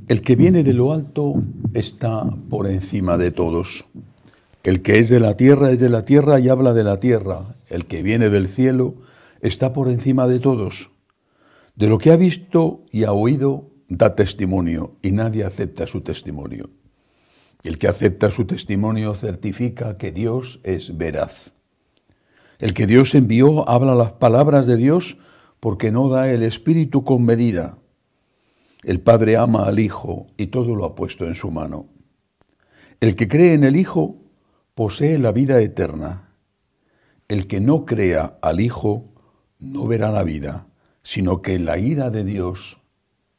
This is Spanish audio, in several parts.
El que viene de lo alto está por encima de todos. El que es de la tierra y habla de la tierra. El que viene del cielo está por encima de todos. De lo que ha visto y ha oído da testimonio y nadie acepta su testimonio. El que acepta su testimonio certifica que Dios es veraz. El que Dios envió habla las palabras de Dios porque no da el Espíritu con medida. El Padre ama al Hijo y todo lo ha puesto en su mano. El que cree en el Hijo posee la vida eterna. El que no crea al Hijo no verá la vida, sino que la ira de Dios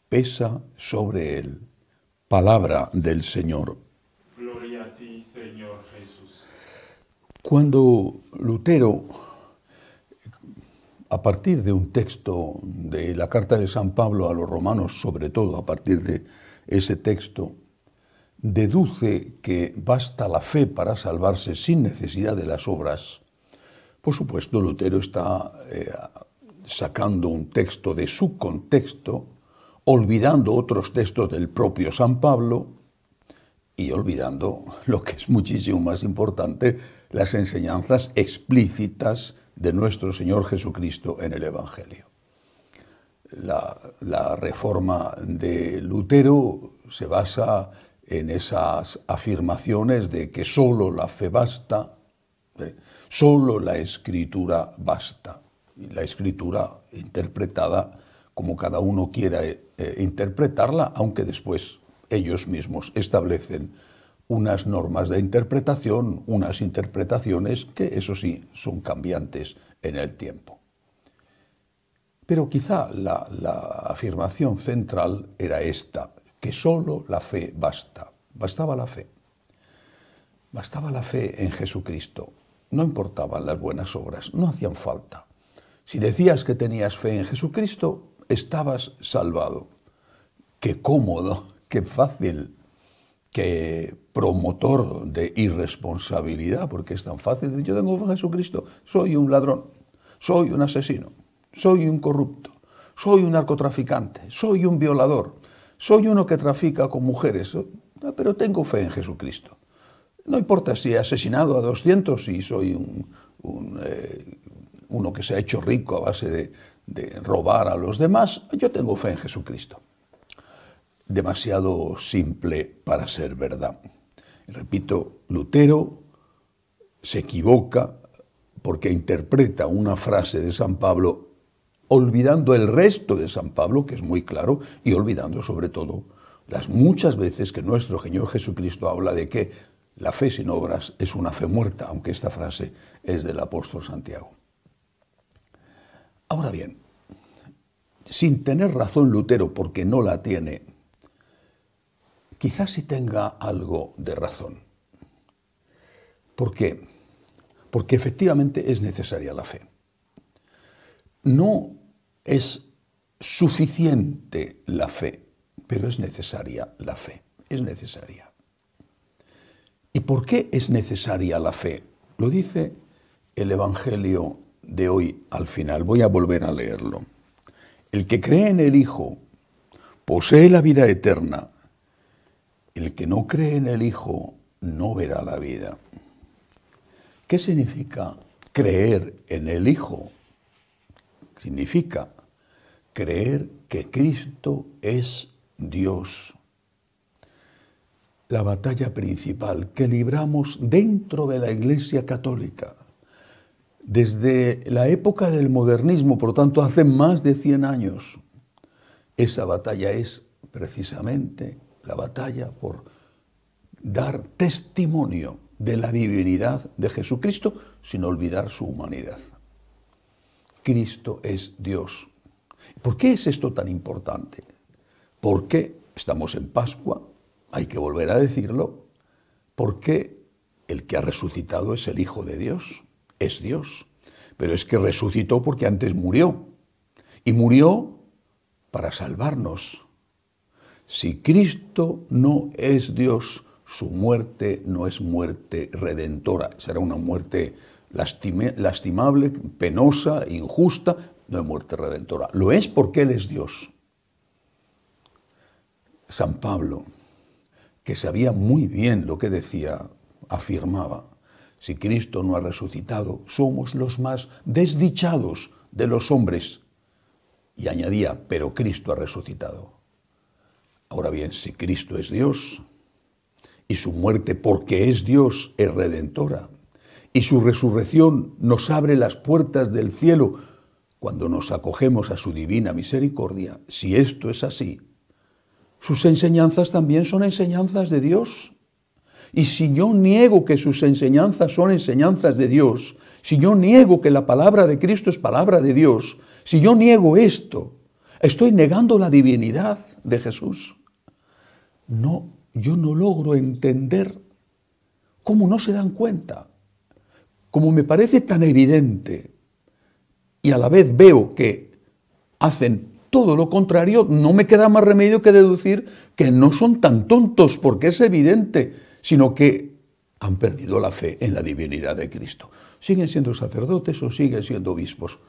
pesa sobre él. Palabra del Señor. Gloria a ti, Señor Jesús. Cuando Lutero, a partir de un texto de la carta de San Pablo a los romanos, sobre todo a partir de ese texto, deduce que basta la fe para salvarse sin necesidad de las obras, por supuesto Lutero está sacando un texto de su contexto, olvidando otros textos del propio San Pablo y olvidando, lo que es muchísimo más importante, las enseñanzas explícitas de nuestro Señor Jesucristo en el Evangelio. La reforma de Lutero se basa en esas afirmaciones de que solo la fe basta, solo la Escritura basta. Y la Escritura interpretada como cada uno quiera interpretarla, aunque después ellos mismos establecen unas normas de interpretación, unas interpretaciones que, eso sí, son cambiantes en el tiempo. Pero quizá la afirmación central era esta, que solo la fe basta. Bastaba la fe. Bastaba la fe en Jesucristo. No importaban las buenas obras, no hacían falta. Si decías que tenías fe en Jesucristo, estabas salvado. Qué cómodo, qué fácil, qué promotor de irresponsabilidad, porque es tan fácil decir, yo tengo fe en Jesucristo, soy un ladrón, soy un asesino, soy un corrupto, soy un narcotraficante, soy un violador, soy uno que trafica con mujeres, pero tengo fe en Jesucristo. No importa si he asesinado a 200 y soy uno que se ha hecho rico a base de robar a los demás, yo tengo fe en Jesucristo. Demasiado simple para ser verdad. Repito, Lutero se equivoca porque interpreta una frase de San Pablo olvidando el resto de San Pablo, que es muy claro, y olvidando sobre todo las muchas veces que nuestro Señor Jesucristo habla de que la fe sin obras es una fe muerta, aunque esta frase es del apóstol Santiago. Ahora bien, sin tener razón Lutero, porque no la tiene, quizás sí tenga algo de razón. ¿Por qué? Porque efectivamente es necesaria la fe. No es suficiente la fe, pero es necesaria la fe. Es necesaria. ¿Y por qué es necesaria la fe? Lo dice el Evangelio de hoy al final. Voy a volver a leerlo. El que cree en el Hijo posee la vida eterna. El que no cree en el Hijo no verá la vida. ¿Qué significa creer en el Hijo? Significa creer que Cristo es Dios. La batalla principal que libramos dentro de la Iglesia Católica, desde la época del modernismo, por lo tanto hace más de 100 años, esa batalla es precisamente la batalla por dar testimonio de la divinidad de Jesucristo sin olvidar su humanidad. Cristo es Dios. ¿Por qué es esto tan importante? Porque estamos en Pascua, hay que volver a decirlo, porque el que ha resucitado es el Hijo de Dios, es Dios. Pero es que resucitó porque antes murió, y murió para salvarnos. Si Cristo no es Dios, su muerte no es muerte redentora, será una muerte lastimable, penosa, injusta, no es muerte redentora. Lo es porque Él es Dios. San Pablo, que sabía muy bien lo que decía, afirmaba: si Cristo no ha resucitado, somos los más desdichados de los hombres. Y añadía: pero Cristo ha resucitado. Ahora bien, si Cristo es Dios, y su muerte, porque es Dios, es redentora, y su resurrección nos abre las puertas del cielo cuando nos acogemos a su divina misericordia, si esto es así, sus enseñanzas también son enseñanzas de Dios. Y si yo niego que sus enseñanzas son enseñanzas de Dios, si yo niego que la palabra de Cristo es palabra de Dios, si yo niego esto, estoy negando la divinidad de Jesús. No, yo no logro entender cómo no se dan cuenta, como me parece tan evidente, y a la vez veo que hacen todo lo contrario, no me queda más remedio que deducir que no son tan tontos, porque es evidente, sino que han perdido la fe en la divinidad de Cristo. Siguen siendo sacerdotes o siguen siendo obispos,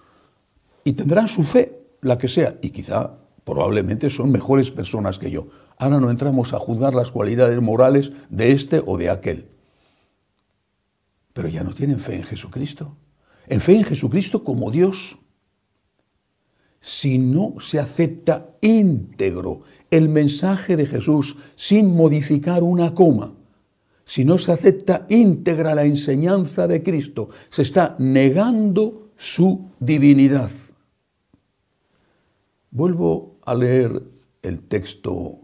y tendrán su fe, la que sea, y quizá, probablemente, son mejores personas que yo. Ahora no entramos a juzgar las cualidades morales de este o de aquel. Pero ya no tienen fe en Jesucristo. En fe en Jesucristo como Dios. Si no se acepta íntegro el mensaje de Jesús sin modificar una coma, si no se acepta íntegra la enseñanza de Cristo, se está negando su divinidad. Vuelvo a leer el texto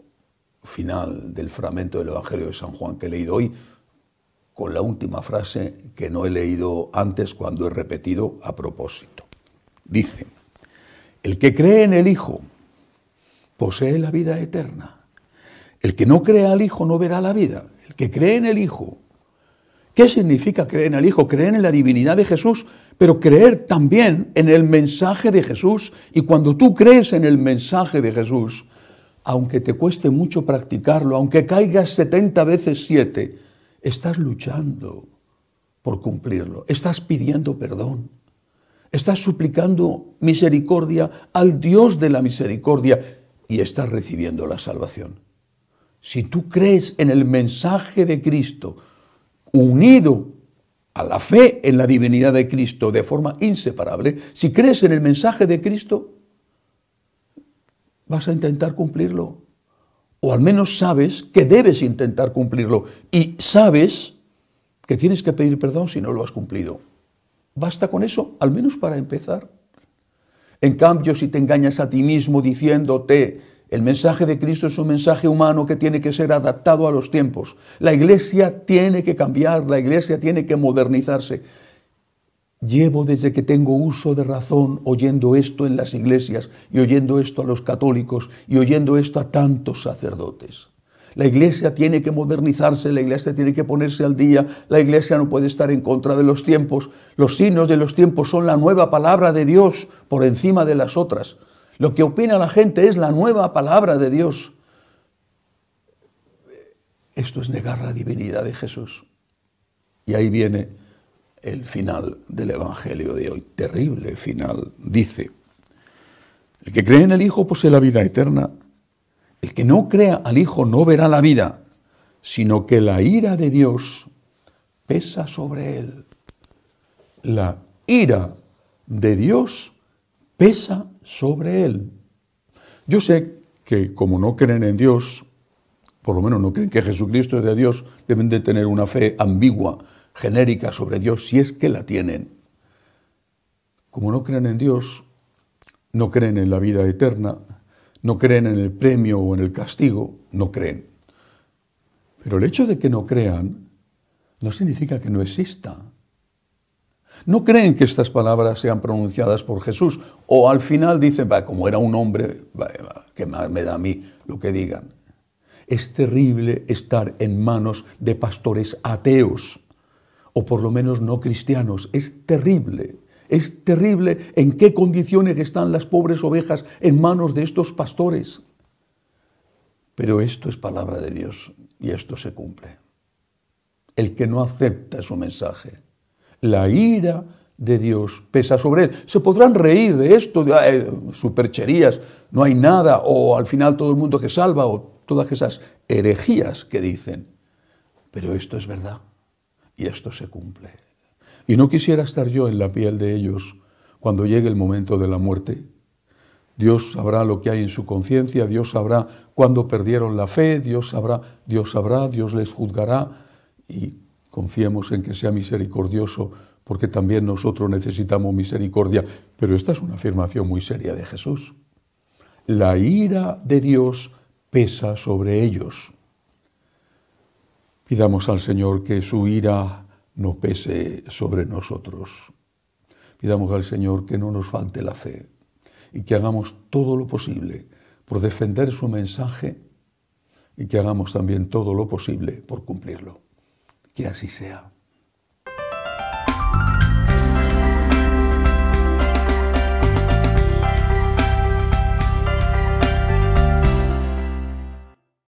final del fragmento del Evangelio de San Juan que he leído hoy, con la última frase que no he leído antes cuando he repetido a propósito. Dice: el que cree en el Hijo posee la vida eterna. El que no cree al Hijo no verá la vida. El que cree en el Hijo. ¿Qué significa creer en el Hijo? Creer en la divinidad de Jesús, pero creer también en el mensaje de Jesús. Y cuando tú crees en el mensaje de Jesús, aunque te cueste mucho practicarlo, aunque caigas 70 veces 7, estás luchando por cumplirlo. Estás pidiendo perdón. Estás suplicando misericordia al Dios de la misericordia y estás recibiendo la salvación. Si tú crees en el mensaje de Cristo, unido a la fe en la divinidad de Cristo de forma inseparable, si crees en el mensaje de Cristo, vas a intentar cumplirlo. O al menos sabes que debes intentar cumplirlo y sabes que tienes que pedir perdón si no lo has cumplido. Basta con eso, al menos para empezar. En cambio, si te engañas a ti mismo diciéndote: el mensaje de Cristo es un mensaje humano que tiene que ser adaptado a los tiempos. La Iglesia tiene que cambiar, la Iglesia tiene que modernizarse. Llevo desde que tengo uso de razón oyendo esto en las iglesias y oyendo esto a los católicos y oyendo esto a tantos sacerdotes. La Iglesia tiene que modernizarse, la Iglesia tiene que ponerse al día, la Iglesia no puede estar en contra de los tiempos. Los signos de los tiempos son la nueva palabra de Dios por encima de las otras. Lo que opina la gente es la nueva palabra de Dios. Esto es negar la divinidad de Jesús. Y ahí viene el final del Evangelio de hoy. Terrible final. Dice: el que cree en el Hijo posee la vida eterna. El que no crea al Hijo no verá la vida, sino que la ira de Dios pesa sobre él. La ira de Dios pesa sobre él. Yo sé que como no creen en Dios, por lo menos no creen que Jesucristo es de Dios, deben de tener una fe ambigua, genérica sobre Dios, si es que la tienen. Como no creen en Dios, no creen en la vida eterna, no creen en el premio o en el castigo, no creen. Pero el hecho de que no crean no significa que no exista. No creen que estas palabras sean pronunciadas por Jesús, o al final dicen: como era un hombre, ¿qué más me da a mí lo que digan? Es terrible estar en manos de pastores ateos, o por lo menos no cristianos. Es terrible en qué condiciones están las pobres ovejas en manos de estos pastores. Pero esto es palabra de Dios y esto se cumple. El que no acepta su mensaje, la ira de Dios pesa sobre él. Se podrán reír de esto, de supercherías, no hay nada, o al final todo el mundo que salva, o todas esas herejías que dicen. Pero esto es verdad y esto se cumple. Y no quisiera estar yo en la piel de ellos cuando llegue el momento de la muerte. Dios sabrá lo que hay en su conciencia, Dios sabrá cuándo perdieron la fe, Dios sabrá, Dios les juzgará, y confiemos en que sea misericordioso, porque también nosotros necesitamos misericordia. Pero esta es una afirmación muy seria de Jesús. La ira de Dios pesa sobre ellos. Pidamos al Señor que su ira no pese sobre nosotros. Pidamos al Señor que no nos falte la fe y que hagamos todo lo posible por defender su mensaje y que hagamos también todo lo posible por cumplirlo. Que así sea.